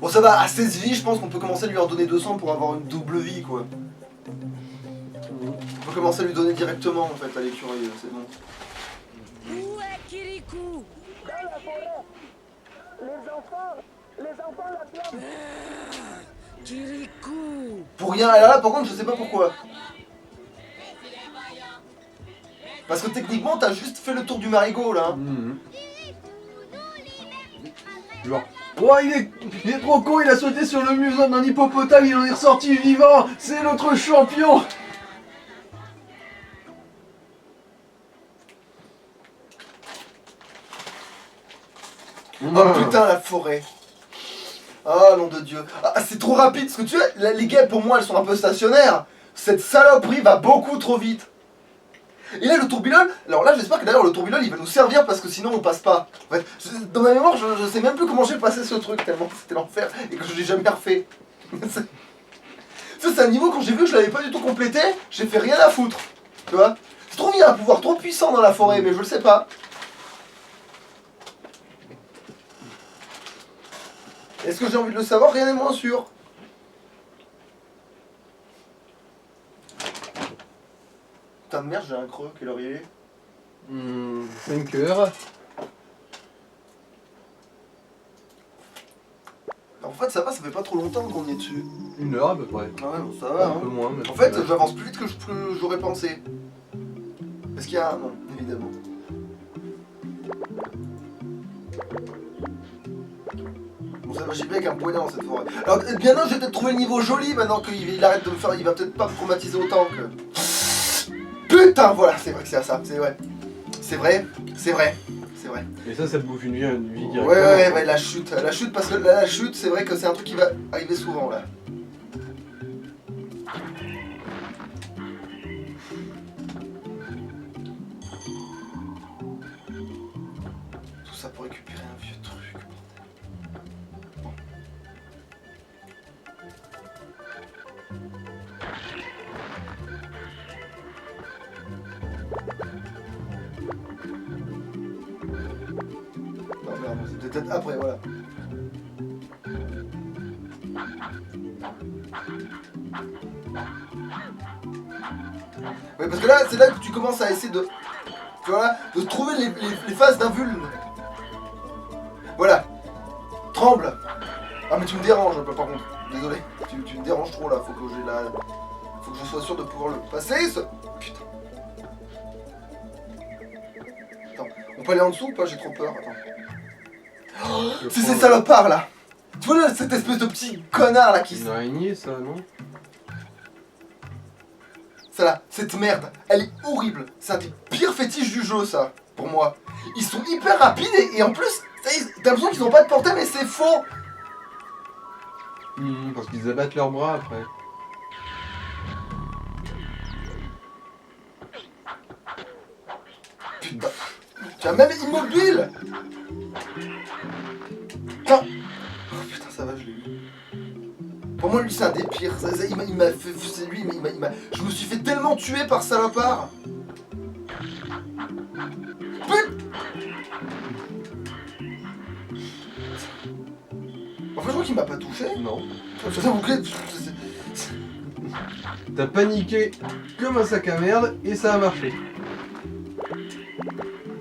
Bon, ça va, à 16 vies, je pense qu'on peut commencer à lui en donner 200 pour avoir une double vie, quoi. On peut commencer à lui donner directement, en fait, à l'écureuil, c'est bon. Où est Kirikou? Dans la forêt. Les enfants l'acclament. Kirikou. Pour rien, alors là, par contre, je sais pas pourquoi. Parce que techniquement, t'as juste fait le tour du marigot, là. Genre, oh, il est trop con, il a sauté sur le museau d'un hippopotame, il en est ressorti vivant, c'est notre champion. Oh putain, la forêt. Ah, nom de Dieu. Ah, c'est trop rapide, parce que tu vois, les guêpes, pour moi, elles sont un peu stationnaires. Cette saloperie va beaucoup trop vite. Et là, le tourbillon, alors là, j'espère que d'ailleurs, le tourbillon, il va nous servir, parce que sinon, on passe pas. En fait, dans ma mémoire, je sais même plus comment j'ai passé ce truc, tellement c'était l'enfer, et que je l'ai jamais refait. Ça, c'est un niveau, quand j'ai vu que je l'avais pas du tout complété, j'ai fait rien à foutre. Tu vois? Je trouve qu'il y a un pouvoir trop puissant dans la forêt, mais je le sais pas. Est-ce que j'ai envie de le savoir? Rien n'est moins sûr. Putain de merde, j'ai un creux, quelle heure il est? 5 heures. En fait, ça va, ça fait pas trop longtemps qu'on est dessus. 1 heure à peu près. Ah ouais, bon, ça va, Un hein. peu moins. Mais En fait, j'avance plus vite que j'aurais pensé. Est-ce qu'il y a... Non, évidemment. Bon, ça va, j'y vais avec un poignard dans cette forêt. Alors, bien non, j'ai peut-être trouvé le niveau joli maintenant qu'il arrête de me faire... Il va peut-être pas me traumatiser autant que... Putain, voilà, c'est vrai que c'est ça, c'est vrai. C'est vrai, c'est vrai, c'est vrai. Et ça te bouffe une vie directement. Ouais, la chute, parce que la chute, c'est vrai que c'est un truc qui va arriver souvent, là. Tout ça pour récupérer un vieux truc, bordel. Bon. Non, merde, c'est peut-être après, voilà. Ouais, parce que là, c'est là que tu commences à essayer de... Voilà, de trouver les phases d'un vulne. Voilà. Tremble. Ah mais tu me déranges un peu par contre. Désolé. Tu me déranges trop là. Faut que j'ai la... Faut que je sois sûr de pouvoir le passer ce... Putain. Attends. On peut aller en dessous ou pas? J'ai trop peur. Attends. Oh, c'est ces salopards là. Tu vois là, cette espèce de petit connard là qui... Une araignée ça, non? Ça là, cette merde, elle est horrible. C'est un des pires fétiches du jeu, ça, pour moi. Ils sont hyper rapides et en plus, t'as l'impression qu'ils n'ont pas de portée, mais c'est faux. Parce qu'ils abattent leurs bras après. Putain. Tu as même immobile. Putain. Oh putain, ça va, je l'ai eu. Pour moi, lui, c'est un des pires. Il m'a fait... C'est lui, mais il m'a... Je me suis fait tellement tuer par salopard. En fait, je crois qu'il m'a pas touché. Non. T'as paniqué comme un sac à merde et ça a marché.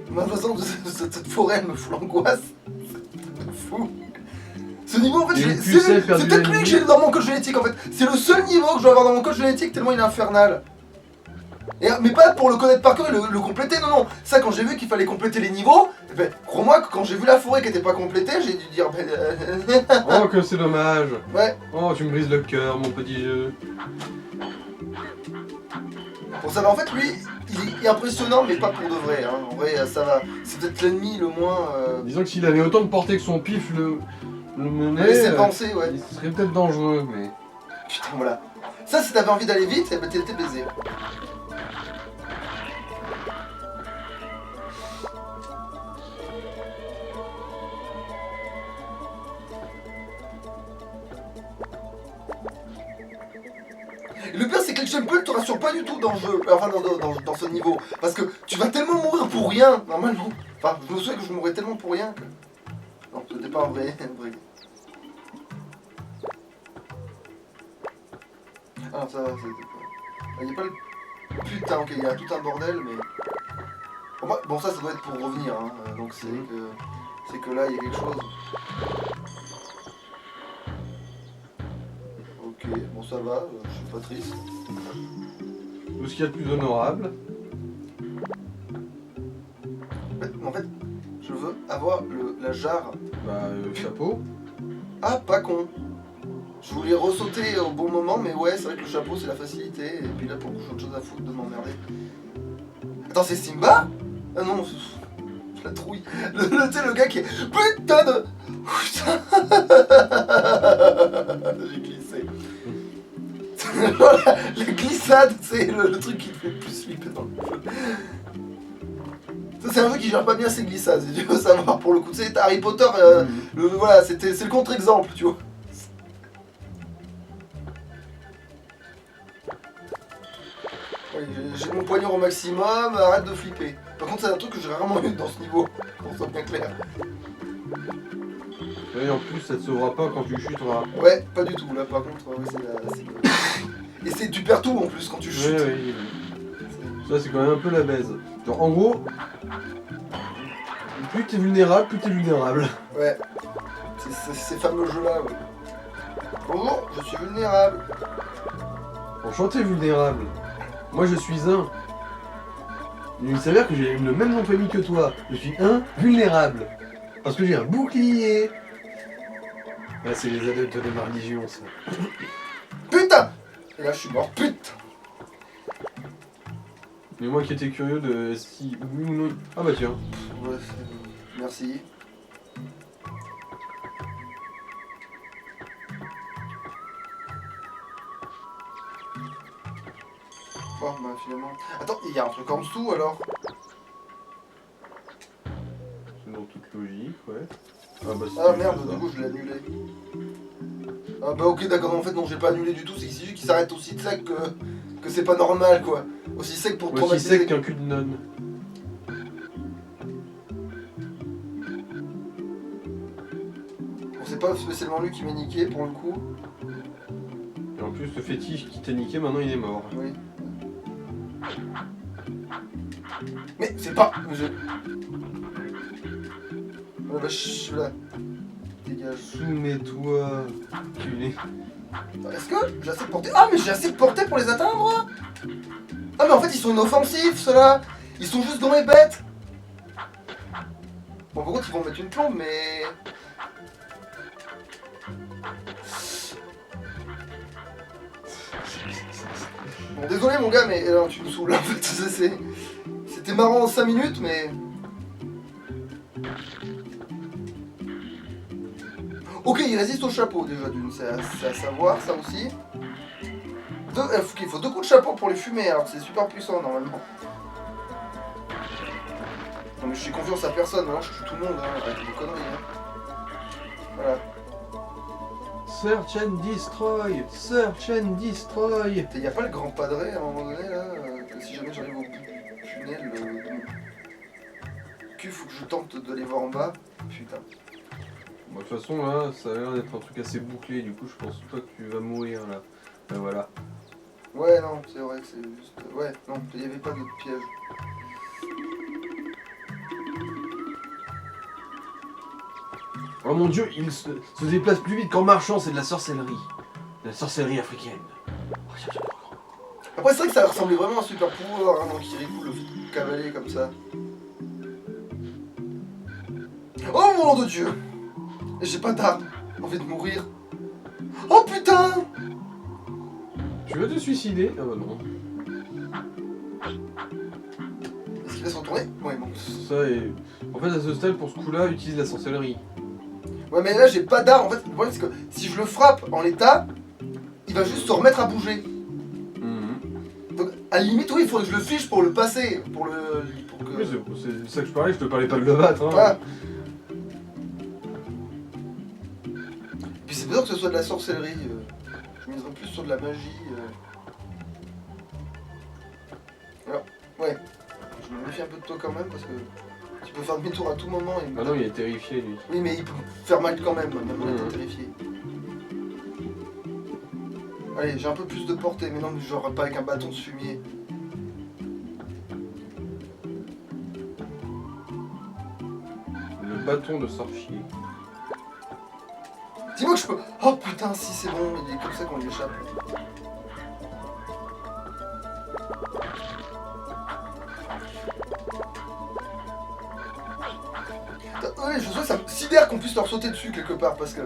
De toute façon, cette forêt, elle me fout l'angoisse. C'est fou. Ce niveau, en fait, c'est peut-être lui que j'ai dans mon code génétique, en fait. C'est le seul niveau que je dois avoir dans mon code génétique, tellement il est infernal. Mais pas pour le connaître par cœur et le compléter, non. Ça, quand j'ai vu qu'il fallait compléter les niveaux, ben, crois-moi que quand j'ai vu la forêt qui était pas complétée, j'ai dû dire... Oh, que c'est dommage. Ouais. Oh, tu me brises le cœur, mon petit jeu. Bon, ça va, en fait, lui, il est impressionnant, mais pas pour de vrai. Hein. En vrai, ça va. C'est peut-être l'ennemi le moins... Disons que s'il avait autant de portée que son pif le menait, laissez penser, ouais. il serait peut-être dangereux, mais... Putain, voilà. Ça, si t'avais envie d'aller vite, eh ben, t'étais baisé. Le pire, c'est que l'exemple te rassure pas du tout dans le jeu, enfin dans ce niveau. Parce que tu vas tellement mourir pour rien, normalement. Enfin, je me souviens que je mourrais tellement pour rien que... Non, c'était pas un vrai... Ah, ça va, il n'y a pas le... Putain, ok, il y a tout un bordel, mais... Bon, ça doit être pour revenir, hein. Donc c'est que là, il y a quelque chose. Ok, bon, ça va, je suis pas triste. Tout ce qu'il y a de plus honorable. En fait, je veux avoir la jarre. Bah, chapeau. Ah, pas con. Je voulais ressauter au bon moment, mais ouais, c'est vrai que le chapeau, c'est la facilité. Et puis là, pour le coup, j'ai autre chose à foutre de m'emmerder. Attends, c'est Simba? Ah non, je la trouille. Tu sais, le gars qui est... Putain de... Putain. J'ai glissé. La glissade, c'est le truc qui te fait le plus flipper dans le jeu. Ça, c'est un jeu qui gère pas bien ses glissades, si tu veux savoir, pour le coup. Tu sais, Harry Potter, voilà, c'est le contre-exemple, tu vois. Ouais, j'ai mon poignard au maximum, arrête de flipper. Par contre, c'est un truc que j'ai rarement eu dans ce niveau, qu'on soit bien clair. Et en plus, ça te sauvera pas quand tu chuteras. Ouais, pas du tout, là par contre, ouais, et tu perds tout en plus quand tu chutes. Oui. Ça, c'est quand même un peu la baise. Genre, en gros, plus t'es vulnérable, plus t'es vulnérable. Ouais, c'est ces fameux jeux-là, ouais. Bonjour, je suis vulnérable. Enchanté, vulnérable. Moi, je suis un. Il s'avère que j'ai le même nom de famille que toi. Je suis un vulnérable. Parce que j'ai un bouclier. Là, c'est les adeptes de ma religion, ça. Putain. Et là, je suis mort, putain. Mais moi qui étais curieux de si oui ou non. Ah bah tiens. Ouais, merci. Bon, bah finalement... Attends, il y a un truc en dessous, alors? C'est dans toute logique, ouais. Ah bah Ah merde, du coup, je l'ai annulé. Ah bah ok, d'accord, en fait, non, j'ai pas annulé du tout, c'est juste qu'il s'arrête aussi sec que c'est pas normal, quoi. Aussi sec pour aussi traumatiser. sec qu'un cul de nonne. Bon, c'est pas spécialement lui qui m'a niqué, pour le coup. Et en plus, le fétiche qui t'a niqué, maintenant il est mort. Oui. Mais c'est pas... Oh la vache, là. Dégage. Soumets-toi, culé. Est-ce que j'ai assez de portée? Ah, mais j'ai assez de portée pour les atteindre? Ah, mais en fait, ils sont inoffensifs, ceux-là. Ils sont juste dans les bêtes. Bon, par contre, ils vont mettre une plombe, mais... Bon, désolé, mon gars, mais... Non, tu me saoules, en fait. C'était marrant en 5 minutes, mais... Ok, il résiste au chapeau déjà d'une, c'est à savoir ça aussi. Il faut 2 coups de chapeau pour les fumer, alors que c'est super puissant normalement. Non mais je suis confiance à personne, maintenant je tue tout le monde, hein, avec des conneries. Hein. Voilà. Search and destroy, search and destroy. Y a pas le grand padré à un moment donné là, que si jamais j'arrive au bout du tunnel, faut que je tente d'aller voir en bas. Putain. Bon, de toute façon, là, ça a l'air d'être un truc assez bouclé, du coup, je pense pas que tu vas mourir, là. Ben voilà. Ouais, non, c'est vrai que c'est juste... Ouais, non, il n'y avait pas de piège. Oh mon dieu, il se déplace plus vite qu'en marchant, c'est de la sorcellerie. De la sorcellerie africaine. Après, c'est vrai que ça ressemblait vraiment à un super pouvoir, hein, donc il rigole le cavalier comme ça. Oh mon nom de Dieu! J'ai pas d'arme, j'ai envie de mourir. Oh putain! Tu veux te suicider? Ah bah non. Est-ce qu'il va se retourner? Ouais, bon. Ça est... En fait, à ce stade, pour ce coup-là, utilise la sorcellerie. Ouais, mais là, j'ai pas d'arme. En fait, le problème, c'est que si je le frappe en l'état, il va juste se remettre à bouger. Donc, à la limite, oui, il faudrait que je le fiche pour le passer. Pour que... Oui, c'est ça que je parlais, je te parlais pas de le battre. Hein. Voilà. Puis c'est bizarre que ce soit de la sorcellerie. Je miserais plus sur de la magie. Alors, ouais. Je me méfie un peu de toi quand même parce que tu peux faire demi-tour à tout moment. Et... Ah non, il est terrifié lui. Oui, mais il peut faire mal quand même, même en étant terrifié. Allez, j'ai un peu plus de portée, mais non, mais genre pas avec un bâton de fumier. Le bâton de sorcier. Dis-moi que je peux... Oh putain, si c'est bon, il est comme ça qu'on lui échappe. Ouais, je sais, ça me sidère qu'on puisse leur sauter dessus quelque part, parce que...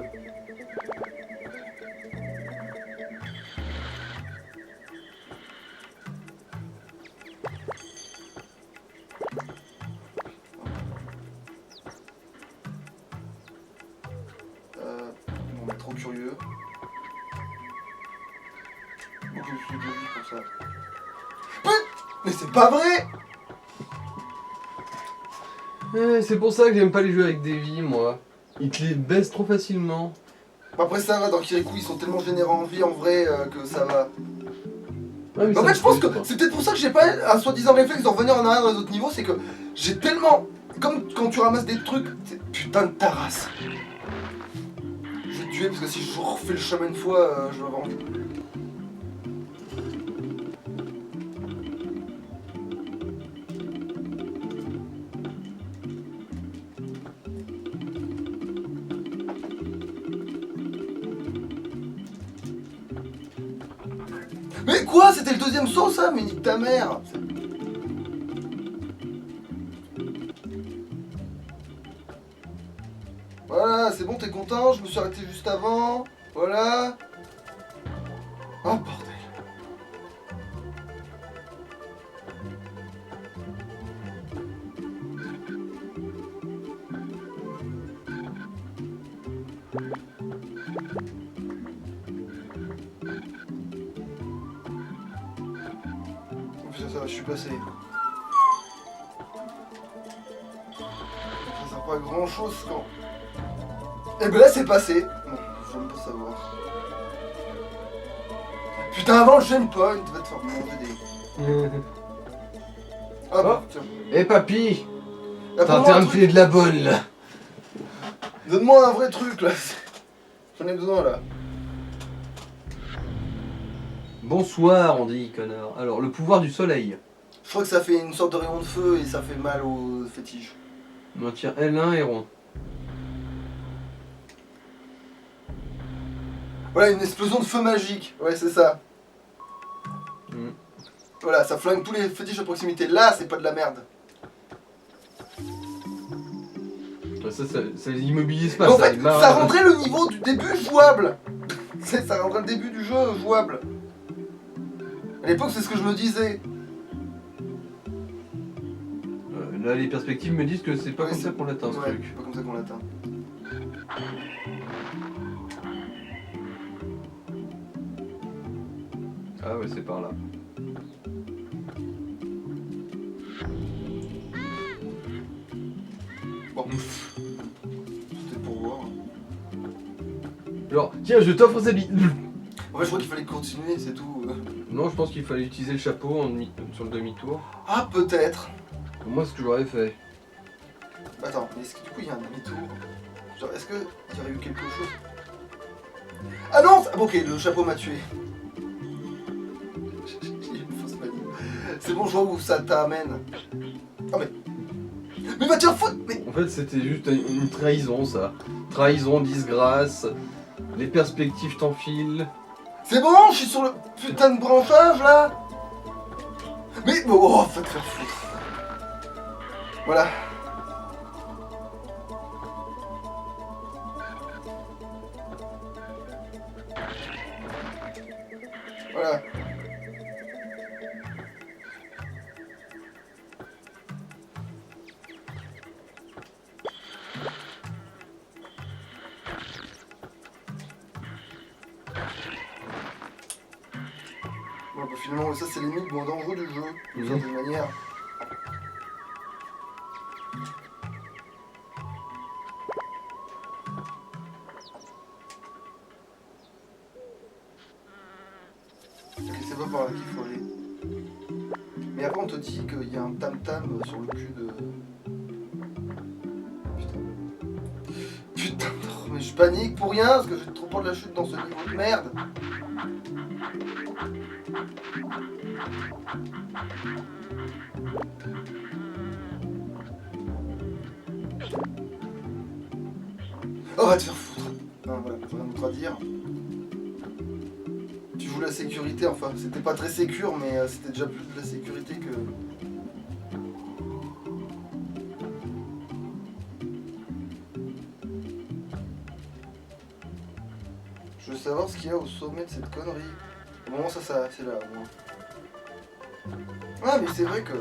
On est trop curieux. Ok, je suis obligé pour ça. Mais c'est pas vrai! C'est pour ça que j'aime pas les jeux avec des vies, moi. Ils te les baissent trop facilement. Après ça va, dans Kirikou ils sont tellement généreux en vie en vrai que ça va. Ouais, mais En ça fait me je pense que frustre, c'est peut-être pour ça que j'ai pas un soi-disant réflexe de revenir en arrière dans les autres niveaux, c'est que j'ai tellement... Comme quand tu ramasses des trucs, putain de ta race. Je vais te tuer parce que si je refais le chemin une fois, je vais avoir envie. Mais quoi? C'était le deuxième saut ça? Mais nique ta mère! Voilà, c'est bon, t'es content? Je me suis arrêté juste avant. Voilà. Oh bordel. Oh putain, ça va, je suis passé. Ça sert pas à grand chose quand... Et ben là c'est passé. Bon, je veux même pas savoir. Putain, avant le chain point, va te faire manger des... Ah bah tiens. Eh papy, Là, t'as prends-moi intérêt un à me truc. filer de la bonne là. Donne-moi un vrai truc là. J'en ai besoin là. Bonsoir, on dit, connard. Alors, le pouvoir du soleil. Je crois que ça fait une sorte de rayon de feu et ça fait mal au fétiche. On tire L1 et rond. Voilà, une explosion de feu magique. Ouais, c'est ça. Mm. Voilà, ça flingue tous les fétiches à proximité. Là, c'est pas de la merde. Ça les immobilise pas, En ça. fait, ça rendrait le niveau du début jouable. Ça rendrait le début du jeu jouable. À l'époque, c'est ce que je me disais. Là, les perspectives me disent que c'est pas Ouais, comme c'est- ça qu'on l'atteint ce Ouais, truc. c'est pas comme ça qu'on l'atteint. Ah ouais, c'est par là. Bon. C'était pour voir. Genre, tiens, je t'offre cette vie. En fait, je crois qu'il fallait continuer, c'est tout. Non, je pense qu'il fallait utiliser le chapeau sur le demi-tour. Ah, peut-être. Pour moi, c'est ce que j'aurais fait. Attends, mais est-ce que du coup il y a un demi-tour? Genre, est-ce qu'il y aurait eu quelque chose? Ah non! Ah, bon, ok, le chapeau m'a tué. J'ai une fausse manie. C'est bon, je vois où ça t'amène. Ah, mais. Mais va te faire foutre! Mais. En fait, c'était juste une trahison, ça. Trahison, disgrâce. Les perspectives t'enfilent. C'est bon, je suis sur le putain de branchage là! Mais. Oh, va te faire foutre. Voilà. Voilà. Bon, bah, finalement, ça c'est limite moins dangereux du jeu, d'une certaine manière. Ok, c'est pas par là qu'il faut aller. Mais après, on te dit qu'il y a un tam-tam sur le cul de. Putain. Putain, mais je panique pour rien parce que j'ai trop peur de la chute dans ce niveau de merde. Oh, va te faire foutre. Non, voilà, rien d'autre à dire. Tu joues la sécurité, enfin, c'était pas très sécure, mais c'était déjà plus de la sécurité que... Je veux savoir ce qu'il y a au sommet de cette connerie. Bon, ça, c'est là, au moins. Ah, mais c'est vrai que...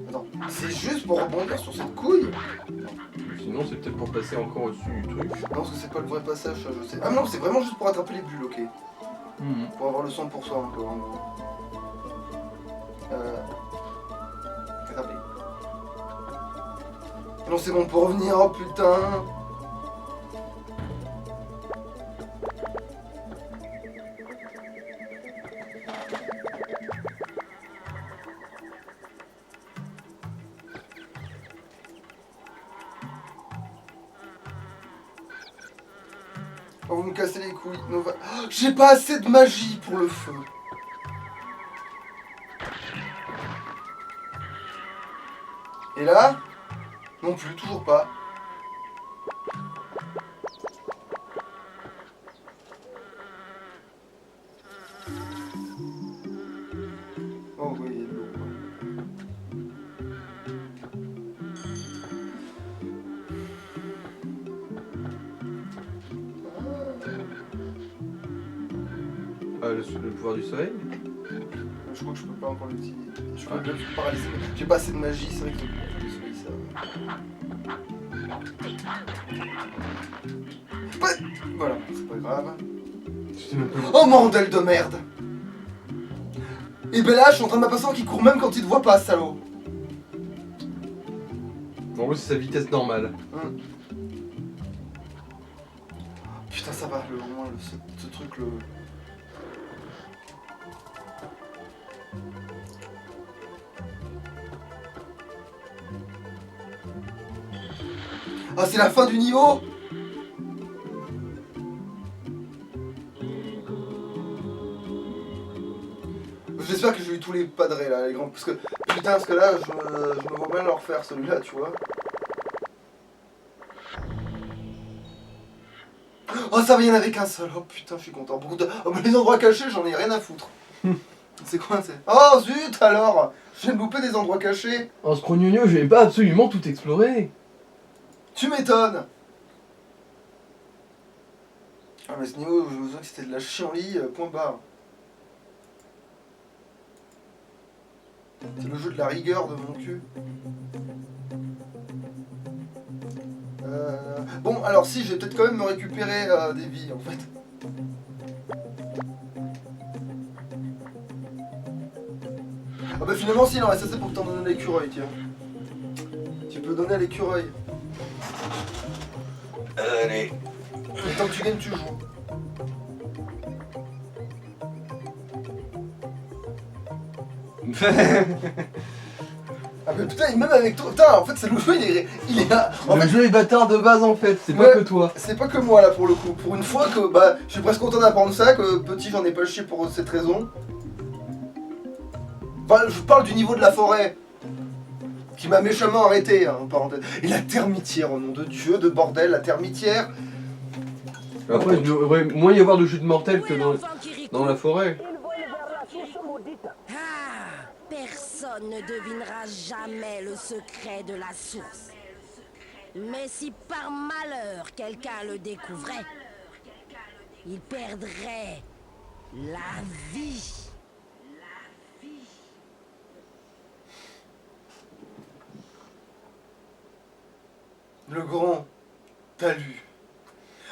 Attends, c'est juste pour rebondir sur cette couille? Sinon, c'est peut-être pour passer encore au-dessus du truc. Non, parce que c'est pas le vrai passage, ça, je sais. Ah non, c'est vraiment juste pour attraper les bulles, ok. Pour avoir le 100% encore, en gros. Attraper. Non, c'est bon, pour revenir, oh putain. Oh, vous me cassez les couilles. Nova... Oh, j'ai pas assez de magie pour le feu. Et là, non plus, toujours pas. Oh oui, il y a de l'eau. Ah, le pouvoir du soleil. Je crois que je peux pas encore l'utiliser. Je peux bien me paralyser. J'ai pas assez de magie, c'est vrai que ça. Voilà, c'est pas grave. Oh mandel de merde! Et ben là, je suis en train de m'apercevoir qu'il court même quand il te voit pas, salaud! En gros, c'est sa vitesse normale. Putain, ça va, au moins, ce truc, le... Ah, c'est la fin du niveau! J'espère que j'ai eu tous les padrés là, les grands. Parce que, putain, parce que là, je me vois bien le refaire celui-là, tu vois. Oh, ça va, il y en avait qu'un seul. Oh putain, je suis content. Beaucoup de... Oh, mais les endroits cachés, j'en ai rien à foutre. C'est quoi, c'est... Oh zut alors! Je viens de louper des endroits cachés. En scrognogno, je vais pas absolument tout explorer. Tu m'étonnes! Ah, mais ce niveau, je me souviens que c'était de la chienlit, point barre. C'est le jeu de la rigueur de mon cul. Bon, alors si, je vais peut-être quand même me récupérer des vies, en fait. Ah bah finalement, si, il en reste assez pour que t'en donnes à l'écureuil, tiens. Tu peux donner à l'écureuil. Allez. Et tant que tu gagnes, tu joues. Ah mais putain, même avec toi, putain, en fait c'est le jeu, il est là. En Le fait, jeu est bâtard de base en fait, c'est Ouais. pas que toi. c'est pas que moi là pour le coup. Pour une fois que bah, je suis presque content d'apprendre ça, que petit j'en ai pas chié pour cette raison. Enfin, je parle du niveau de la forêt. Qui m'a méchamment arrêté, hein, en parenthèse. Et la termitière, au nom de Dieu, de bordel, la termitière. Après, il devrait moins y avoir de chute mortelle Où que est dans l'enfant Kirikou? la forêt. Il vole vers la source maudite. Ah, personne ne devinera jamais le secret de la source. Mais si par malheur quelqu'un le découvrait, il perdrait la vie. Le grand talus.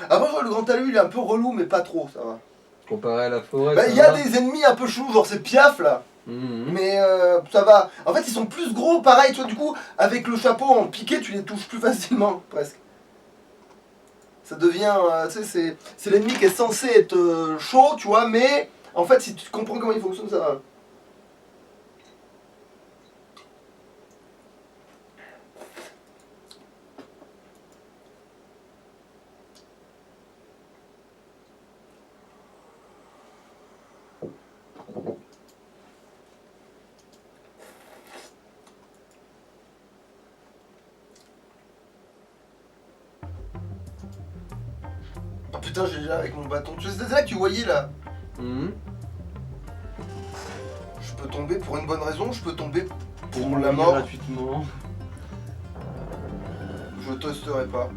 Après, je vois, le grand talus, il est un peu relou, mais pas trop, ça va. Comparé à la forêt. Bah, ça il y a va. des ennemis un peu chelous, genre c'est Piaf là. Mhm. Mais ça va. En fait, ils sont plus gros, pareil, toi, du coup, avec le chapeau en piqué, tu les touches plus facilement, presque. Ça devient, tu sais, c'est l'ennemi qui est censé être chaud, tu vois, mais en fait, si tu comprends comment il fonctionne, ça va. putain, j'ai déjà avec mon bâton. C'est là que tu voyais là. Hum. Je peux tomber pour une bonne raison, je peux tomber pour Pour la mort. gratuitement. Je toasterai pas.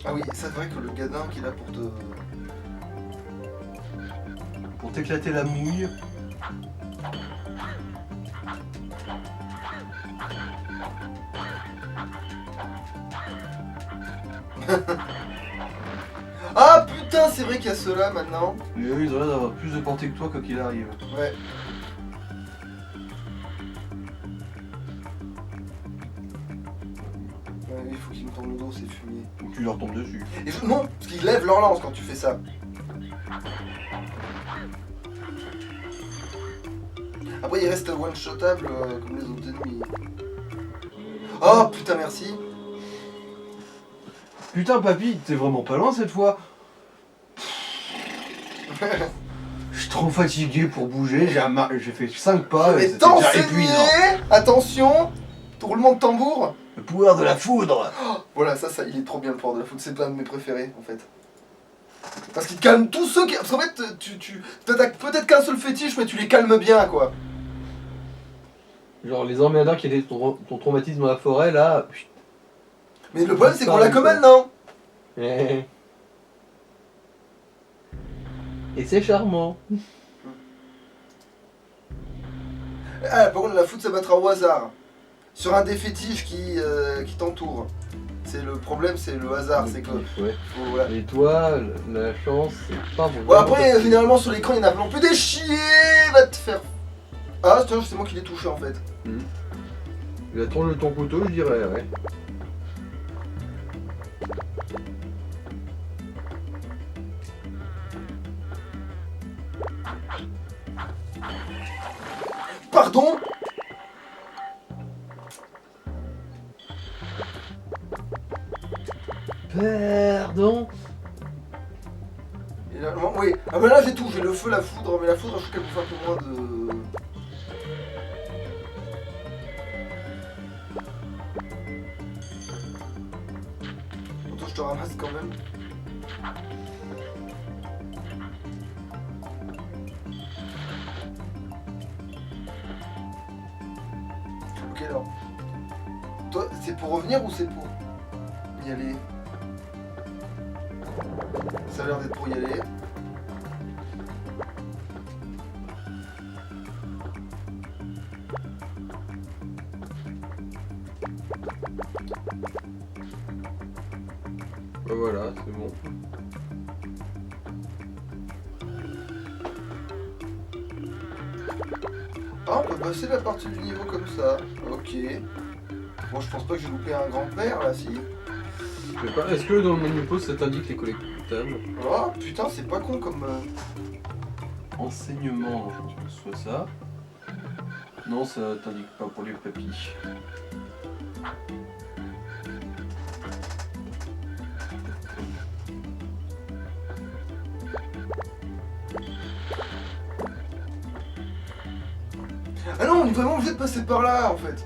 Ah oui, c'est vrai que le gadin qui est là pour te... Pour t'éclater la mouille. Ah putain, c'est vrai qu'il y a ceux-là maintenant. Mais eux, ils ont l'air d'avoir plus de portée que toi quoi qu'il arrive. Ouais. Ouais, il faut qu'ils me tombent le dos, c'est fumier. Ou tu leur tombes dessus. Non, parce qu'ils lèvent leur lance quand tu fais ça. Après, il reste one-shotable comme les autres ennemis. Oh putain, merci. Putain, papy, t'es vraiment pas loin cette fois. Je suis trop fatigué pour bouger, j'ai fait 5 pas et Et c'était déjà épuisant. t'enseigner, attention, roulement de tambour. Le pouvoir de la foudre. Voilà, ça, il est trop bien le pouvoir de la foudre, c'est un de mes préférés en fait. Parce qu'il te calme tous ceux qui... Parce qu'en fait, tu t'attaques peut-être qu'un seul fétiche, mais tu les calmes bien quoi. Genre les emmerdeurs qui étaient ton traumatisme dans la forêt là. Mais le problème, c'est qu'on l'a que maintenant. Et c'est charmant. Ah, par contre, la foudre, ça battra au hasard. Sur un des fétiches qui t'entoure. C'est le problème, c'est le hasard, c'est que... Ouais. faut- voilà. Et toi, la chance, c'est pas bon. Ouais, après, généralement, sur l'écran, il y en a non plus des chiés, va te faire... Ah, c'est moi qui l'ai touché, en fait. Il a tourné ton couteau, je dirais, ouais. Pardon? Pardon. Et là, non, oui. Ah, bah là, j'ai tout. J'ai le feu, la foudre, mais la foudre, je trouve qu'elle bouffe un peu moins de... Attends, je te ramasse quand même. Ok, alors. Toi, c'est pour revenir ou c'est pour y aller? Ça a l'air d'être pour y aller. Bah voilà, c'est bon. Ah, on peut passer la partie du niveau comme ça. Ok. Bon, je pense pas que j'ai loupé un grand-père là, si. Je sais pas, est-ce que dans le menu pause ça t'indique les collectables? Oh putain, c'est pas con comme. Enseignement, soit ça. Non, ça t'indique pas pour les papis. Ah non, on est vraiment obligé de passer par là en fait.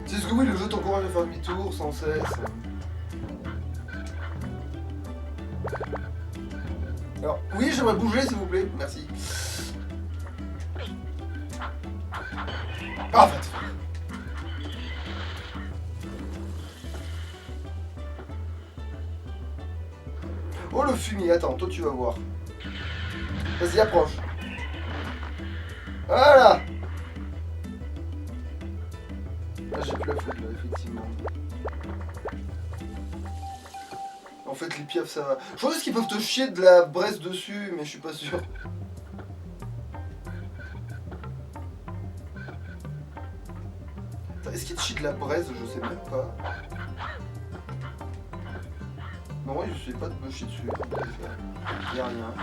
C'est ce que oui, le jeu t'encourage à faire demi-tour sans cesse. Alors, oui, j'aimerais bouger s'il vous plaît, merci. Ah, en fait. Oh le fumier, attends, toi tu vas voir. Vas-y, approche. Voilà. Là j'ai plus la faute là, effectivement. En fait les piafs ça va. Je pense qu'ils peuvent te chier de la braise dessus, mais je suis pas sûr. Attends, est-ce qu'ils te chient de la braise? Je sais même pas. Non, je sais pas de me chier dessus. Y'a rien.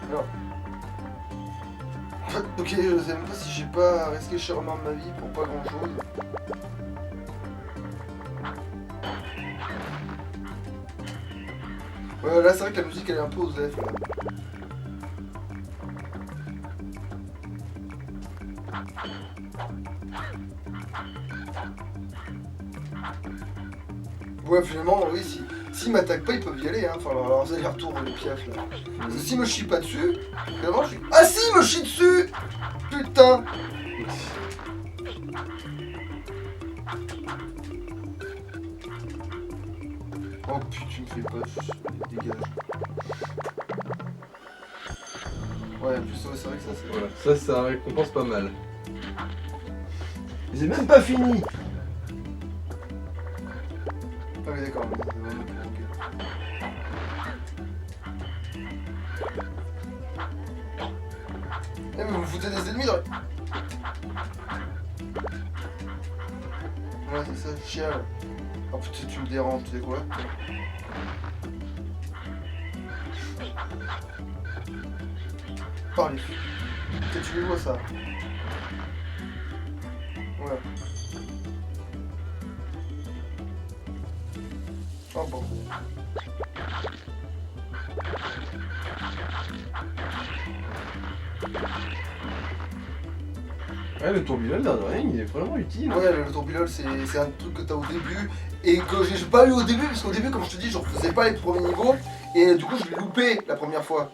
Alors. Ok, je sais même pas si j'ai pas risqué chèrement ma vie pour pas grand chose. Ouais, là c'est vrai que la musique elle est un peu aux F là. Ouais, finalement, oui, s'ils m'attaquent pas, ils peuvent y aller, hein. Enfin, leurs allers-retours, les piafs là. Parce que s'ils me chient pas dessus, vraiment je suis. Ah si, ils me chient dessus. Putain. Oh putain, tu me fais pas. Dégage. Ouais, en plus, ouais, c'est vrai que ça c'est. Voilà, ça récompense pas mal. Mais c'est même pas fini. Ah oui, d'accord. Eh, mais vous me foutez des ennemis dans les... Ouais, c'est ça, chial. Oh putain, tu me déranges, tu sais quoi? Parlez. Putain, tu les vois ça? Ouais. Oh bon. Ouais, le tourbillon, l'air de rien, il est vraiment utile. Ouais, le tourbillon, c'est un truc que t'as au début et que j'ai pas eu au début, parce qu'au début, comme je te dis, je refaisais pas les premiers niveaux et du coup, je l'ai loupé la première fois.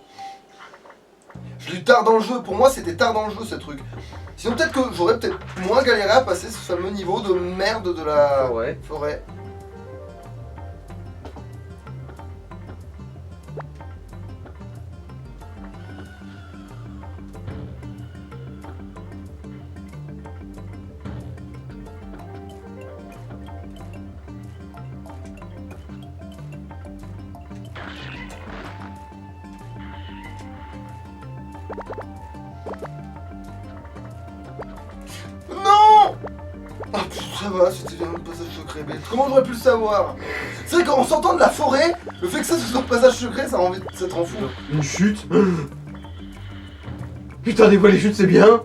Je l'ai eu tard dans le jeu, pour moi, c'était tard dans le jeu ce truc. Sinon, peut-être que j'aurais peut-être moins galéré à passer ce fameux niveau de merde de la forêt. Non! Ah putain, ça va, c'était un passage secret, mais comment j'aurais pu le savoir? C'est vrai qu'en sortant de la forêt, le fait que ça soit un passage secret, ça a envie de s'être en fou. Une chute. Putain, des fois les chutes c'est bien.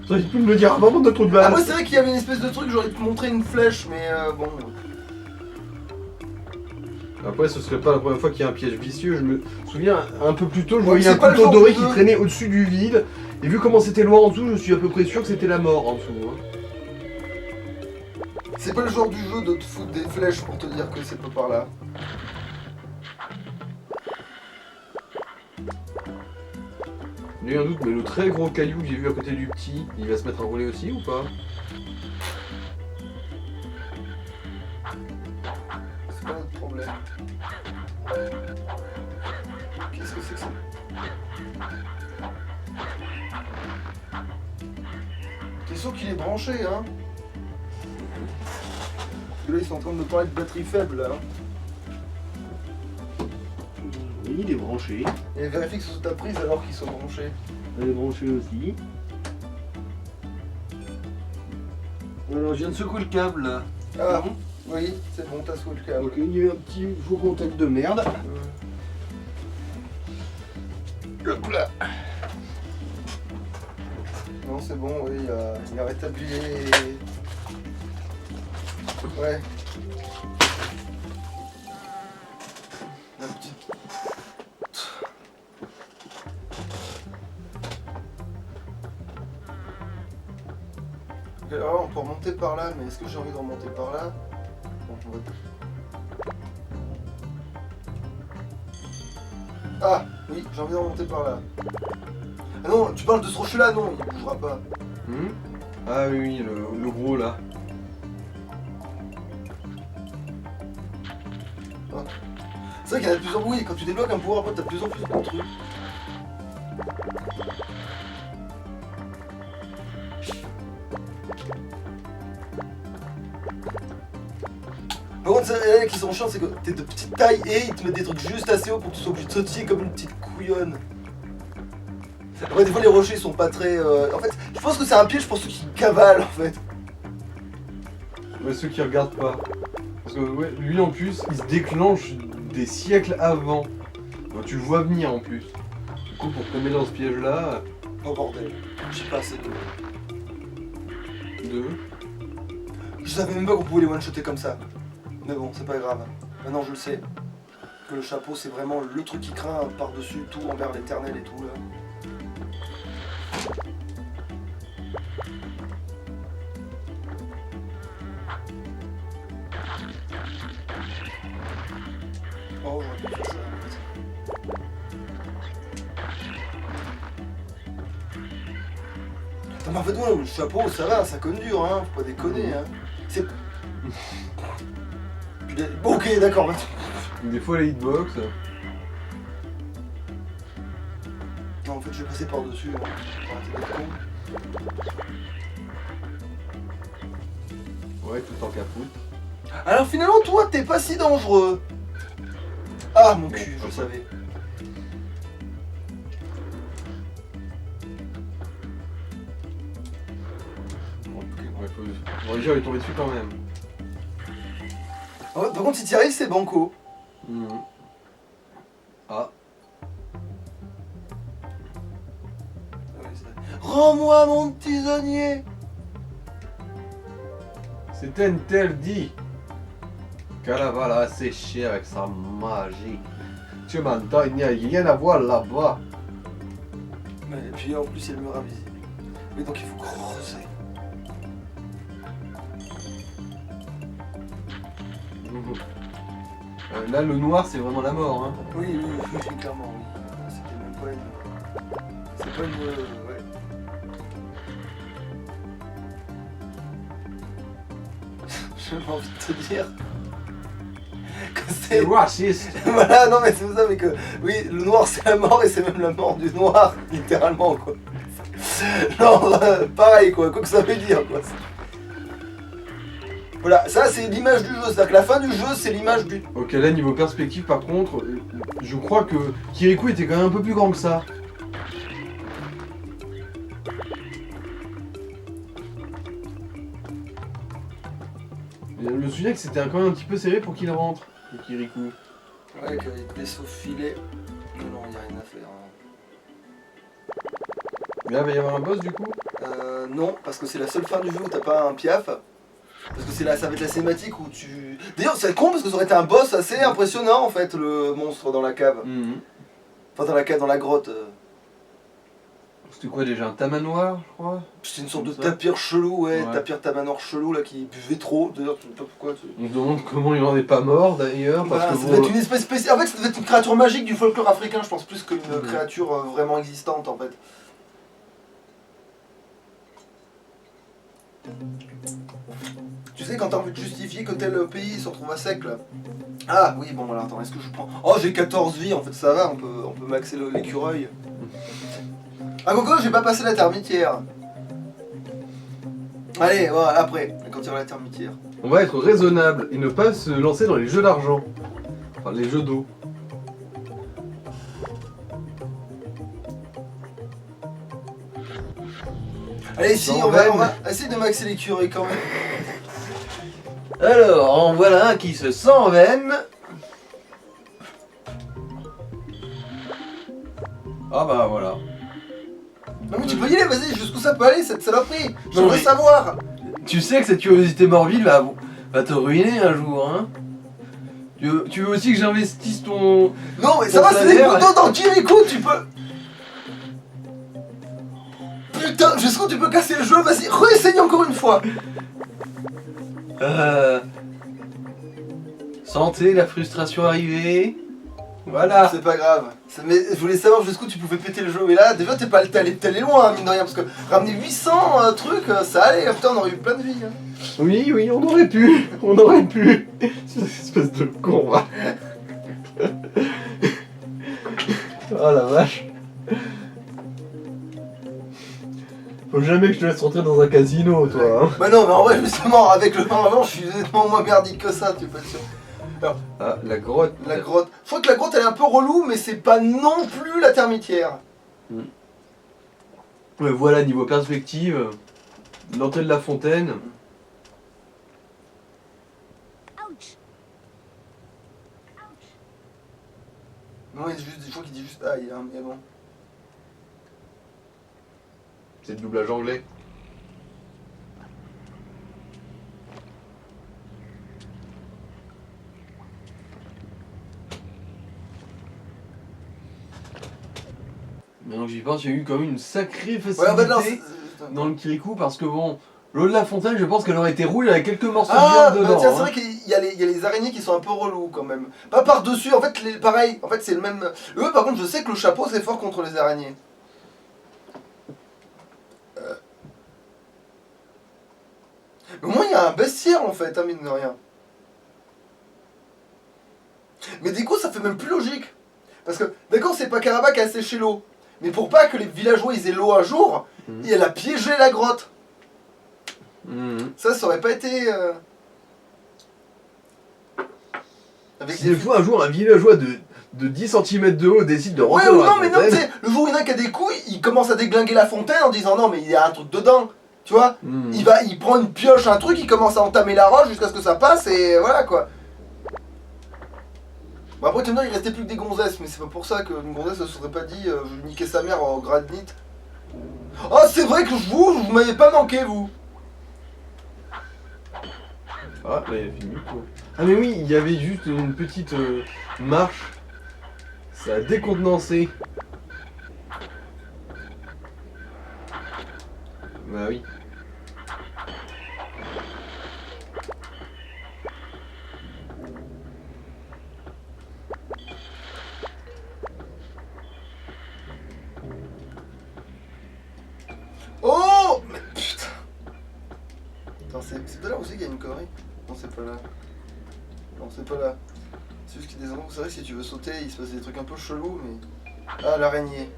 Ça aurait pu me le dire avant de trou de balle. Après, c'est vrai qu'il y avait une espèce de truc, j'aurais pu montrer une flèche, mais bon. Après, ce serait pas la première fois qu'il y a un piège vicieux. Je me souviens un peu plus tôt, je Ouais, voyais c'est un pas le couteau genre doré de qui jeu. traînait au-dessus du vide. Et vu comment c'était loin en dessous, je suis à peu près sûr que c'était la mort en dessous. Hein. C'est pas le genre du jeu de te foutre des flèches pour te dire que c'est pas par là. J'ai un doute, mais le très gros caillou que j'ai vu à côté du petit, il va se mettre à rouler aussi ou pas? C'est pas notre problème. Qu'est-ce que c'est que ça? T'es sûr qu'il est branché, hein? Parce que là, ils sont en train de me parler de batterie faible, là. Oui, il est branché. Et vérifie que ce soit ta prise alors qu'ils sont branchés. Elle est branchée aussi. Alors, je viens de secouer le câble là. Ah, oui, c'est bon, t'as secoué le câble. Ok, il y a eu un petit faux contact de merde. Hop là. Non, c'est bon, oui, il a rétabli les... Ouais. La petite... Ok, alors on peut remonter par là, mais est-ce que j'ai envie de remonter par là? Bon, on va... Ah, oui, j'ai envie de remonter par là. Ah non, tu parles de ce rocher-là, non, il bougera pas. Ah oui, oui, le gros là. C'est vrai qu'il y en a de plus en plus, oui, quand tu débloques un pouvoir, après t'as de plus en plus de trucs. Par contre, c'est qui sont chiants, c'est que t'es de petite taille et ils te mettent des trucs juste assez hauts pour que tu sois obligé de sautiller comme une petite couillonne. Après, des fois, les rochers sont pas très. En fait, je pense que c'est un piège pour ceux qui cavalent en fait. Ouais, ceux qui regardent pas. Parce que ouais, lui en plus, il se déclenche des siècles avant. Donc, tu le vois venir en plus. Du coup, pour tomber dans ce piège là, Oh bordel, j'ai pas assez de. Je savais même pas qu'on pouvait les one-shotter comme ça. Mais bon, c'est pas grave. Maintenant je le sais. que le chapeau c'est vraiment le truc qui craint par-dessus tout envers l'éternel et tout là. Oh, j'aurais pu faire ça. Mais en fait, ouais, le chapeau, ça va, ça conne dur, hein, faut pas déconner, hein. C'est. Bon, ok, d'accord, vas-y. Des fois, les hitbox. Non, en fait, je vais passer par-dessus, hein. Faut arrêter d'être con. Ouais, tout en capoute. Alors finalement, toi, t'es pas si dangereux. Ah, mon cul, je le savais. Ouais, faut réussir à lui tomber dessus quand même. Ah ouais, par contre, si t'y arrives, c'est banco. Ah, Rends-moi mon tisonnier. c'était interdit. Kalavala a séché avec sa magie. Tu m'entends, il n'y a rien à voir là-bas. Et puis en plus, il y a le mur invisible. Mais donc, il faut creuser. Là, le noir, c'est vraiment la mort. Hein. Oui, clairement, oui. C'était même pas une. C'est pas une. Ouais. J'ai envie de te dire. Que C'est c'est. raciste. Voilà, non, mais c'est pour ça, mais que. Oui, le noir, c'est la mort et c'est même la mort du noir, littéralement, quoi. Genre, pareil, quoi, que ça veut dire, quoi. Voilà, ça, c'est l'image du jeu. C'est-à-dire que la fin du jeu, c'est l'image du. Ok, là, niveau perspective, par contre, je crois que Kirikou était quand même un peu plus grand que ça. Je me souviens que c'était quand même un petit peu serré pour qu'il rentre, le Kirikou. Ouais, qu'il devait se faufiler. Non, il n'y a rien à faire. Hein. Mais là, il va y avoir un boss du coup. Non, parce que c'est la seule fin du jeu où t'as pas un piaf. Parce que c'est là, ça va être la cinématique où tu. D'ailleurs, c'est con parce que ça aurait été un boss assez impressionnant en fait, le monstre dans la cave. Enfin, dans la cave, dans la grotte. C'était quoi déjà, un tamanoir, je crois. C'était une sorte de Ça. tapir chelou, ouais, Ouais. tapir tamanoir chelou là qui buvait trop. D'ailleurs, je sais pas pourquoi. On se demande comment il en est pas mort d'ailleurs, parce Voilà, que ça bon, devait être une espèce spéciale. En fait, ça devait être une créature magique du folklore africain, je pense, plus qu'une Mhm. créature vraiment existante en fait. Tu sais, quand t'as envie de justifier que tel pays se retrouve à sec là. Ah oui, bon, alors attends, est-ce que je prends. Oh, j'ai 14 vies, en fait, ça va, on peut maxer l'écureuil. Ah, Coco, j'ai pas passé la termitière. Allez, voilà, après, quand il y aura la termitière. on va être raisonnable et ne pas se lancer dans les jeux d'argent. Enfin, les jeux d'eau. Allez, si, Non, on va Ben. essayer de maxer l'écureuil quand même. Alors, en voilà un qui se sent en veine. Ah bah voilà. Non, mais tu peux y aller, vas-y, jusqu'où ça peut aller cette saloperie? Non, J'aimerais mais- savoir. Tu sais que cette curiosité morbide va te ruiner un jour, hein. Tu veux aussi que j'investisse ton... Non, mais ça Ton va, c'est des salaire. couteaux dans Kirikou, tu peux. Putain, jusqu'où tu peux casser le jeu? Vas-y, réessaye encore une fois. Sentez la frustration arriver. Voilà. C'est pas grave. Mais je voulais savoir jusqu'où tu pouvais péter le jeu. Mais là, déjà, t'es allé loin, hein, mine de rien. Parce que ramener 800 trucs, ça allait. Putain, on aurait eu plein de vies. Hein. Oui, on aurait pu. On aurait pu. Cette espèce de con, va. Oh la vache. Faut jamais que je te laisse rentrer dans un casino, toi. Hein. Bah non, mais en vrai, justement, avec le vraiment, je suis nettement moins merdique que ça, tu peux être sûr. Ah, la grotte. La grotte. Je crois que la grotte, elle est un peu relou, mais c'est pas non plus la termitière. Ouais, voilà, niveau perspective, l'entrée de la fontaine. Ouch. Non, je crois qu'il dit juste aïe, hein, mais bon. C'est le doublage anglais. Maintenant que j'y pense, il y a eu quand même une sacrée Ouais, en fait, non, facilité dans le Kirikou parce que bon, l'eau de la fontaine, je pense qu'elle aurait été rouge avec quelques morceaux de ah, viande bah dedans. tiens, c'est hein. vrai qu'il y a les araignées qui sont un peu relous quand même. Pas par-dessus, en fait, pareil, en fait, c'est le même. Eux, par contre, je sais que le chapeau, c'est fort contre les araignées. Mais au moins, il y a un bestiaire en fait, hein, mine de rien. Mais du coup, ça fait même plus logique. Parce que, d'accord, c'est pas Karaba qui a séché l'eau. Mais pour pas que les villageois ils aient l'eau un jour, elle a piégé la grotte. Ça aurait pas été. Avec Si des fois un jour un villageois de 10 cm de haut décide de Ouais, rentrer ou dans la non, mais non, tu fontaine, sais, le jour où il y en a qui a des couilles, il commence à déglinguer la fontaine en disant non, mais il y a un truc dedans. Tu vois, il prend une pioche, un truc, il commence à entamer la roche jusqu'à ce que ça passe et voilà quoi. Bon, après, tu me dis, il restait plus que des gonzesses, mais c'est pas pour ça qu'une gonzesse ne se serait pas dit je vais niquer sa mère en granit. Oh, c'est vrai que vous m'avez pas manqué, vous. Ah, là il a fini quoi. Ah mais oui, il y avait juste une petite marche. Ça a décontenancé. Bah oui. Oh, mais putain. Attends, c'est de là aussi qu'il y a une connerie. Non, c'est pas là. Non, c'est pas là. C'est juste qu'il y a des endroits où c'est vrai que si tu veux sauter, il se passe des trucs un peu chelous, mais. Ah, l'araignée.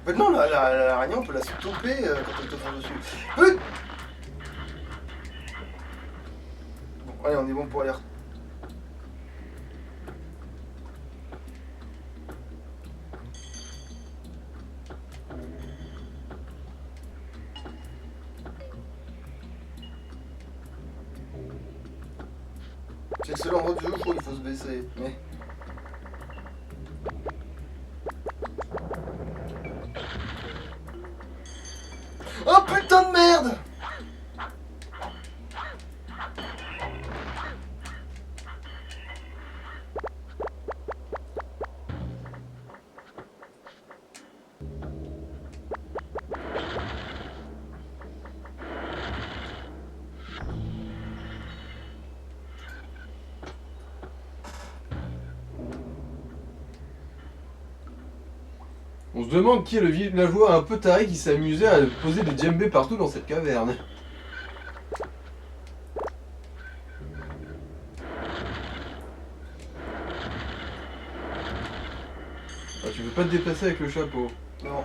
En fait, non, l'araignée, on peut la stopper quand elle te fonce dessus. Bon, allez, on est bon pour aller. C'est le seul endroit du jeu où je crois qu'il faut se baisser, mais... Oh putain de merde! On se demande qui est le villageois un peu taré qui s'est amusé à poser des djembés partout dans cette caverne. Ah, tu peux pas te déplacer avec le chapeau. Non.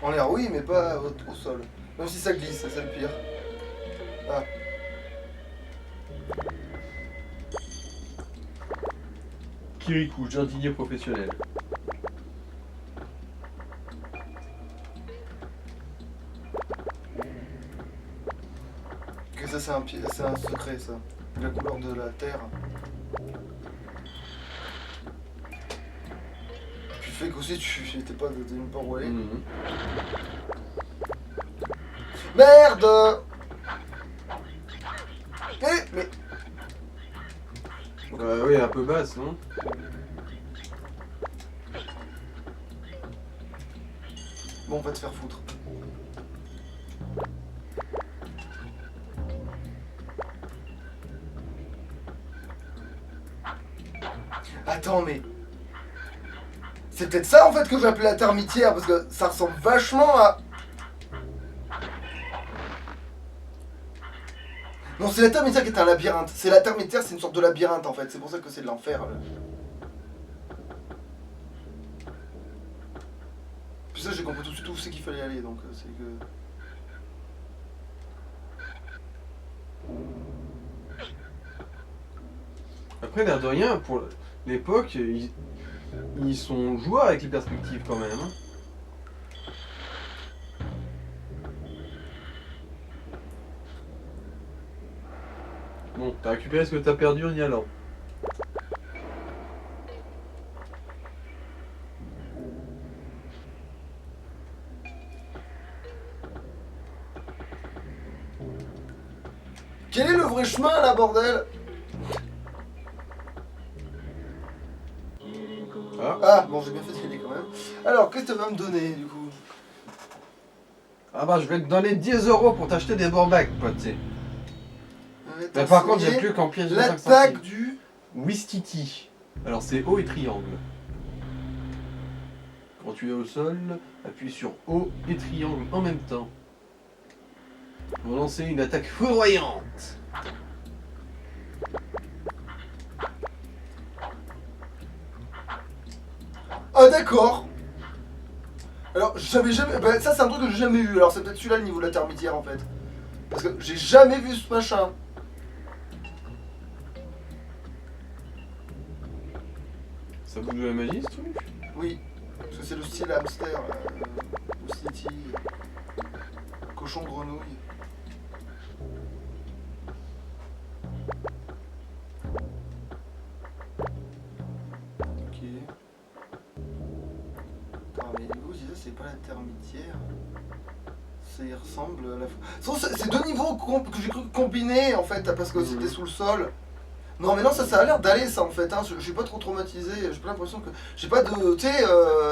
En l'air, oui, mais pas au sol. Même si ça glisse, c'est ça le pire. Ah. Kirikou, jardinier professionnel. Que ça, c'est un secret, ça. La couleur de la terre. Puis le fait qu'aussi tu n'étais pas d'une pas rouillé. Merde! Mais... Oui, un peu basse, non? Bon, on va te faire foutre. Attends, mais... C'est peut-être ça, en fait, que j'appelais la termitière, parce que ça ressemble vachement à... Non, c'est la termitière qui est un labyrinthe. C'est la termitière, c'est une sorte de labyrinthe, en fait. C'est pour ça que c'est de l'enfer, là. Puis ça, j'ai compris tout de suite où c'est qu'il fallait aller, donc c'est que... Après, l'air de rien, pour l'époque, ils sont joueurs avec les perspectives quand même. Hein. Bon, t'as récupéré ce que t'as perdu en y allant. Quel est le vrai chemin là, bordel? Ah. Ah, bon, j'ai bien fait d'y aller quand même. Alors, qu'est-ce que tu vas me donner du coup? Ah bah je vais te donner 10 € pour t'acheter des Borbac, pote. Mais par contre, j'ai plus qu'en pièce de 5 l'attaque centimes. du. Wistiti. Alors c'est O et triangle. Quand tu es au sol, appuie sur O et triangle en même temps. Pour lancer une attaque foudroyante. Ah, d'accord. Alors, j'avais jamais. Bah, ça, c'est un truc que j'ai jamais eu. Alors, c'est peut-être celui-là le niveau d'intermédiaire en fait. Parce que j'ai jamais vu ce machin. Ça bouge de la magie ce truc? Oui, parce que c'est le style hamster, ou city, cochon grenouille. Ok. Attends, mais du coup, si ça c'est pas l'intermédiaire, ça y ressemble à la fois. C'est deux niveaux que j'ai cru combiner en fait, parce que c'était sous le sol. Non mais non, ça a l'air d'aller ça en fait, hein. Je suis pas trop traumatisé, j'ai pas l'impression que. J'ai pas de. Tu sais.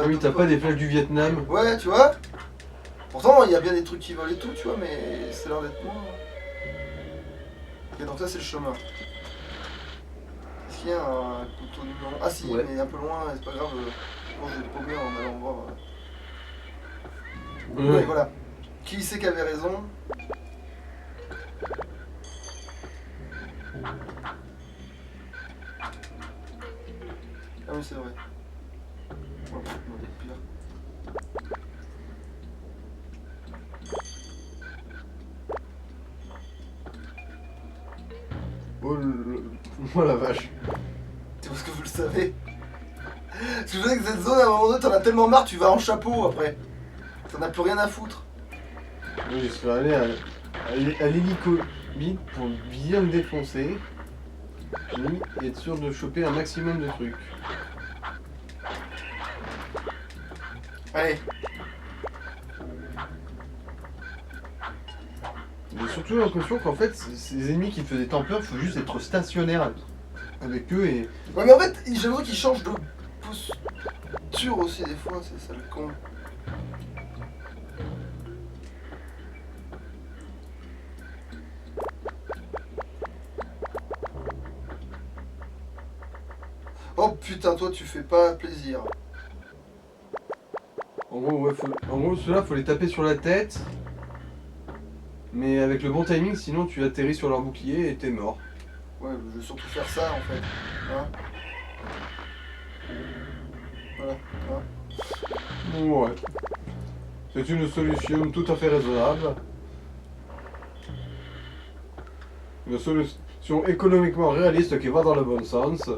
Oui, t'as pas des flashs du Vietnam. Ouais, tu vois. Pourtant, il y a bien des trucs qui volent et tout, tu vois, mais c'est l'air d'être moins. Ok, donc ça, c'est le chemin. Est-ce qu'il y a un couteau numéro. Ah, si, Ouais. mais un peu loin, c'est pas grave. Je pense que je vais paumer en allant voir. Ouais, voilà. Qui c'est qui avait raison? Ah, oui, c'est vrai. Oh, non, pire. Oh la vache. C'est parce que vous le savez. Parce que je sais que cette zone, à un moment donné, t'en as tellement marre, tu vas en chapeau après. T'en as plus rien à foutre. Moi j'y serais allé à l'hélico-bite pour bien le défoncer. Et être sûr de choper un maximum de trucs. Allez. J'ai surtout l'impression qu'en fait, ces ennemis qui te faisaient tant peur, faut juste être stationnaire avec eux et. Ouais, mais en fait, j'avoue qu'ils changent de posture aussi des fois, c'est ça le con. Oh putain, toi tu fais pas plaisir. En gros, ouais, en gros ceux-là, faut les taper sur la tête. Mais avec le bon timing, sinon tu atterris sur leur bouclier et t'es mort. Ouais, je vais surtout faire ça en fait. Hein, voilà. Hein. Ouais. C'est une solution tout à fait raisonnable. Une solution économiquement réaliste qui va dans le bon sens.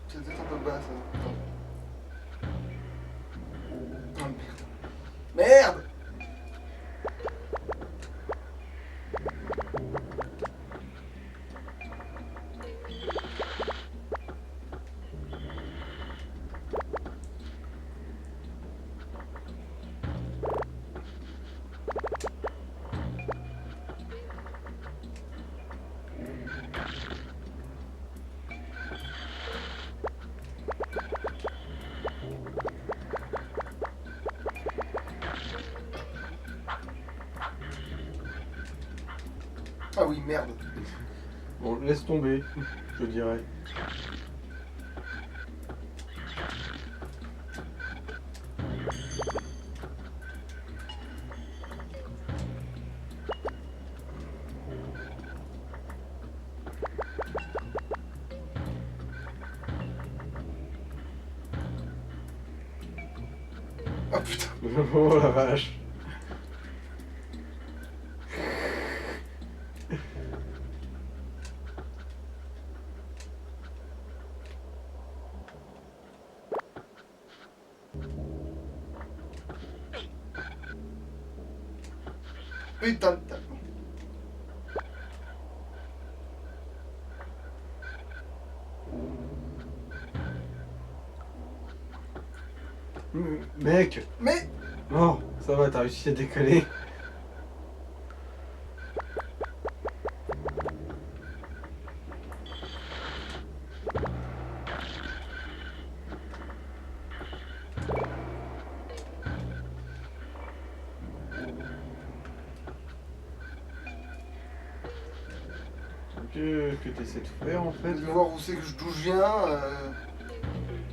C'est peut-être un peu bas ça. Attends. Oh, merde. Merde. Ah oui, merde. Bon, laisse tomber, je dirais. Oh putain. Oh la vache. Putain de ta- Mec, Mais Oh, ça va, t'as réussi à décoller. Qu'est-ce que t'essaies de faire en fait De là? voir où c'est que d'où je viens,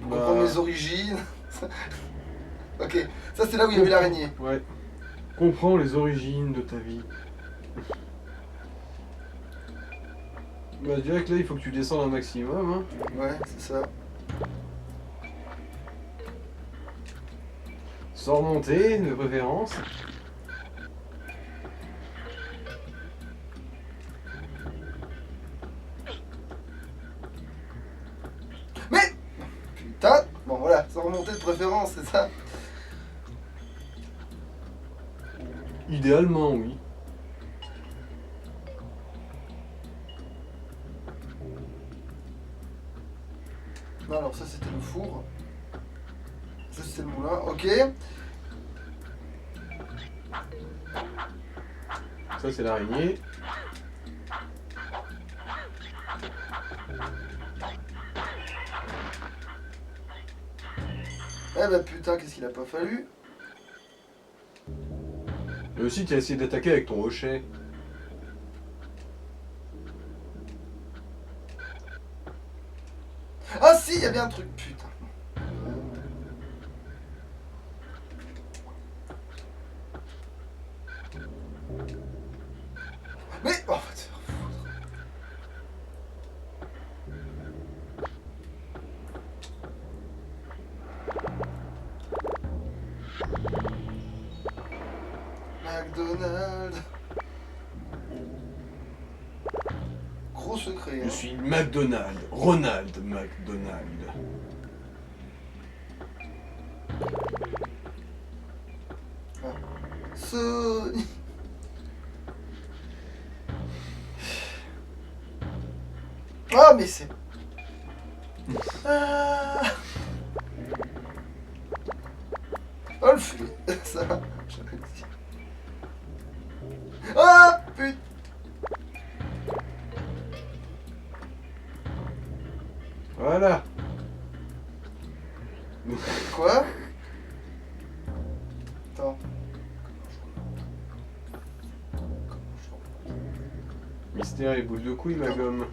comprendre mes origines. Ok, ça c'est là où il y avait l'araignée. Ouais. Comprends les origines de ta vie. Bah, je dirais que là, il faut que tu descendes un maximum. Hein. Ouais, c'est ça. Sans remonter, de préférence. Mais putain. Bon voilà, sans remonter de préférence, c'est ça. Idéalement, oui. Non, alors ça c'était le four. Ça c'était le moulin, ok. Ça, c'est l'araignée. Eh bah putain, qu'est-ce qu'il a pas fallu. Et aussi, tu as essayé d'attaquer avec ton hochet. Ah si, il y a bien un truc, putain. Mais oh, va te faire foutre. McDonald's. Gros secret. Je Hein. suis McDonald. Ronald McDonald. Sony. Ah mais c'est... Ah. Oh le filet. Ça va. J'avais dit. Ah putain. Voilà. Quoi? Attends. Mystère et boule de couille, ma gomme.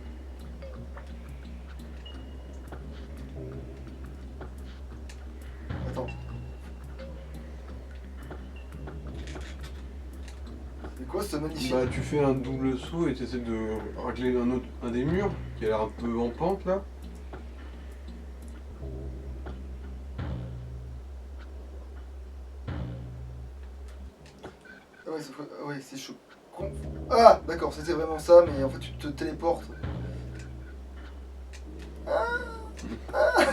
Attends. C'est quoi ce magnifique? Bah, tu fais un double saut et tu essaies de régler un des murs qui a l'air un peu en pente là. Ah ouais, c'est chaud. Ah, d'accord, c'était vraiment ça, mais en fait tu te téléportes. Ah, ah.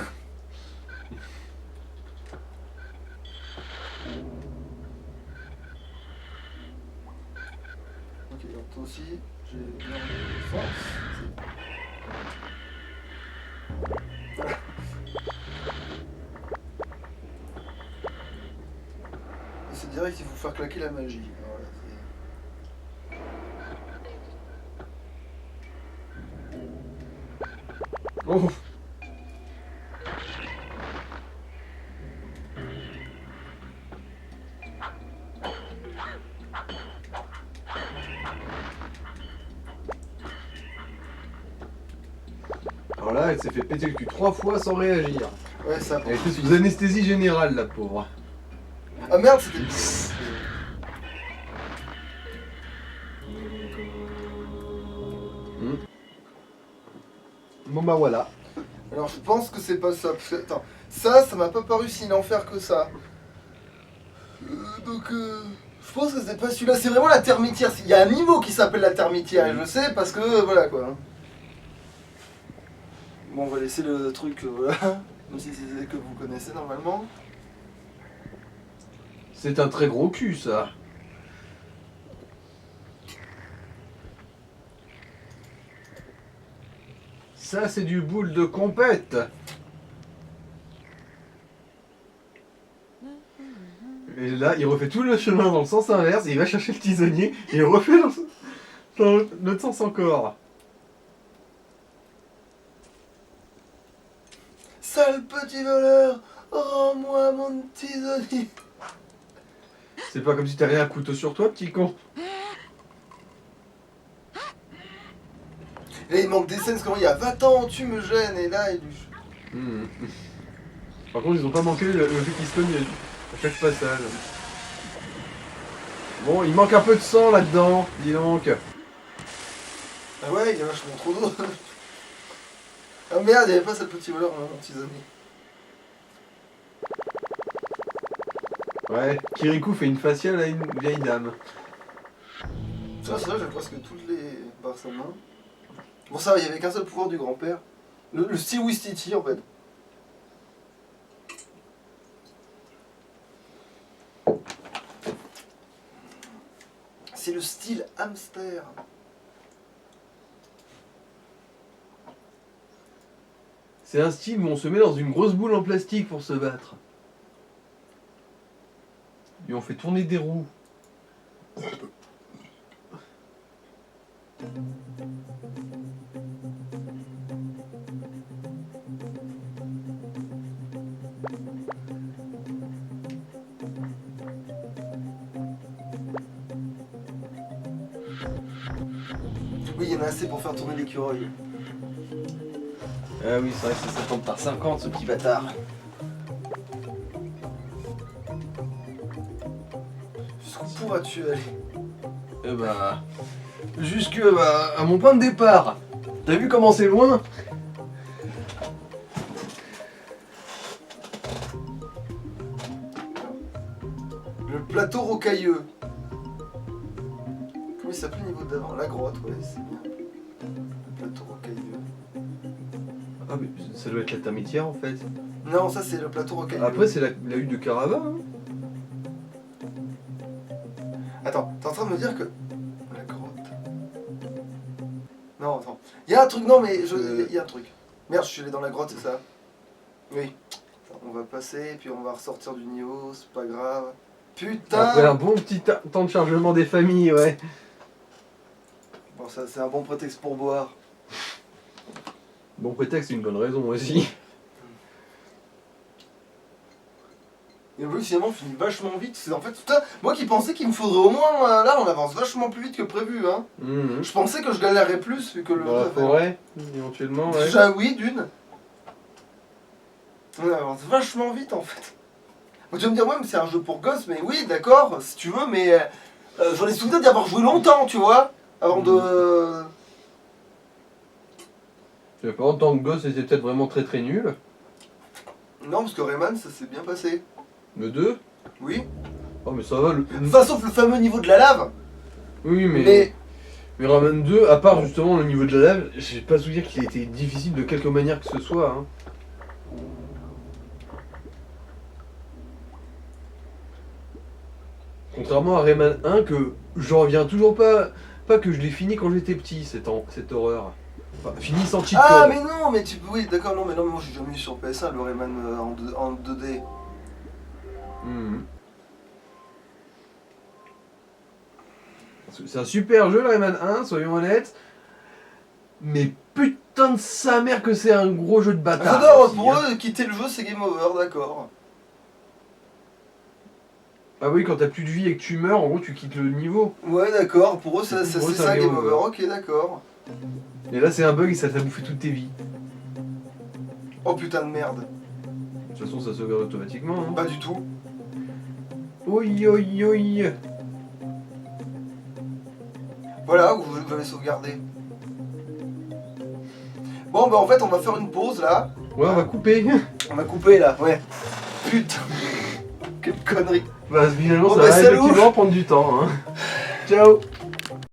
Ok, donc toi aussi, j'ai bien ça. Voilà. C'est direct, il faut faire claquer la magie. Voilà, Oh. Alors là, elle s'est fait péter le cul 3 fois sans réagir. ouais, ça. Elle était sous anesthésie générale, la pauvre. Ah merde, c'était. Bon bah voilà. Alors je pense que c'est pas ça. Parce que, attends, ça m'a pas paru si l'enfer que ça. Donc je pense que c'est pas celui-là. C'est vraiment la termitière. Il y a un niveau qui s'appelle la termitière et je le sais parce que voilà quoi. Bon, on va laisser le truc, voilà. Même si c'est que vous connaissez normalement. C'est un très gros cul, ça. Ça, c'est du boule de compète. Et Et là, il refait tout le chemin dans le sens inverse, et il va chercher le tisonnier, et il refait dans l'autre sens encore. Sale petit voleur, rends-moi mon tisonnier. C'est pas comme si t'avais un couteau sur toi, petit con. Et là, il manque des scènes, c'est comment il y a 20 ans, tu me gênes, et là, il lui... Par contre, ils ont pas manqué le fait qu'il se cogne à chaque passage. Bon, il manque un peu de sang là-dedans, dis donc. Ah ouais, il y a vachement trop d'eau. Ah merde, il n'y avait pas ce petit voleur, mon tisonnier. Ouais, Kirikou fait une faciale à une vieille dame. Ça, j'ai presque toutes les barres sa main. Bon, ça, il y avait qu'un seul pouvoir du grand-père. Le style Wistiti, en fait. C'est le style hamster. C'est un style où on se met dans une grosse boule en plastique pour se battre. Et on fait tourner des roues. Oui, il y en a assez pour faire tourner l'écureuil. Ah oui, c'est vrai que c'est 50 par 50 ce petit bâtard. Jusqu'où pourras-tu aller? Eh bah. Jusque à mon point de départ. T'as vu comment c'est loin? Le plateau rocailleux. Comment il s'appelle le niveau d'avant? La grotte, ouais, c'est bien. Le plateau rocailleux. Ah mais ça doit être la termitière en fait. Non, ça c'est le plateau rocailleux. Après c'est la hutte de Carava. Hein. Attends, t'es en train de me dire que... La grotte... Non, attends. Il y a un truc, non mais... Il y a un truc. Merde, je suis allé dans la grotte, c'est ça? Oui. Attends, on va passer, puis on va ressortir du niveau, c'est pas grave. Putain! Après un bon petit temps de chargement des familles, ouais. Bon, ça c'est un bon prétexte pour boire. Bon prétexte, c'est une bonne raison aussi. Et oui, finalement, on finit vachement vite. C'est en fait, putain, moi qui pensais qu'il me faudrait au moins... là, on avance vachement plus vite que prévu, hein. Je pensais que je galérerais plus, vu que le... Dans la forêt, éventuellement, ouais. Déjà, oui, d'une. On avance vachement vite, en fait. Tu vas me dire, ouais, mais c'est un jeu pour gosses, mais oui, d'accord, si tu veux, mais... j'en ai souvenir d'y avoir joué longtemps, tu vois, avant de... Par contre, tant que gosse, c'était peut-être vraiment très très nul. Non, parce que Rayman, ça s'est bien passé. Le 2? Oui. Oh mais ça va, le... Enfin, sauf le fameux niveau de la lave. Oui, mais Rayman 2, à part justement le niveau de la lave, j'ai pas souvenir qu'il a été difficile de quelque manière que ce soit. Hein. Contrairement à Rayman 1, que j'en reviens toujours pas que je l'ai fini quand j'étais petit, cette horreur. Enfin, fini sans cheat Ah, code. mais non, mais tu peux... Oui, d'accord, non, mais moi, j'ai jamais eu sur PS1 le Rayman en 2D. C'est un super jeu, le Rayman 1, soyons honnêtes. Mais putain de sa mère que c'est un gros jeu de bâtard. J'adore, aussi, pour hein. eux, quitter le jeu, c'est game over, d'accord. Ah oui, quand t'as plus de vie et que tu meurs, en gros, tu quittes le niveau. Ouais, d'accord, pour eux, c'est Pour eux, ça, game over, ok, d'accord. Et là, c'est un bug et ça t'a bouffé toutes tes vies. Oh putain de merde. De toute façon, ça sauvegarde automatiquement. Hein. Pas du tout. Oi, oi, oi. Voilà, vous m'avez sauvegardé. Bon, bah en fait, on va faire une pause là. Ouais, on va couper. On va couper là, ouais. Putain. Quelle connerie. Bah, finalement, Bon, ça bah, va salut. effectivement prendre du temps. Hein. Ciao.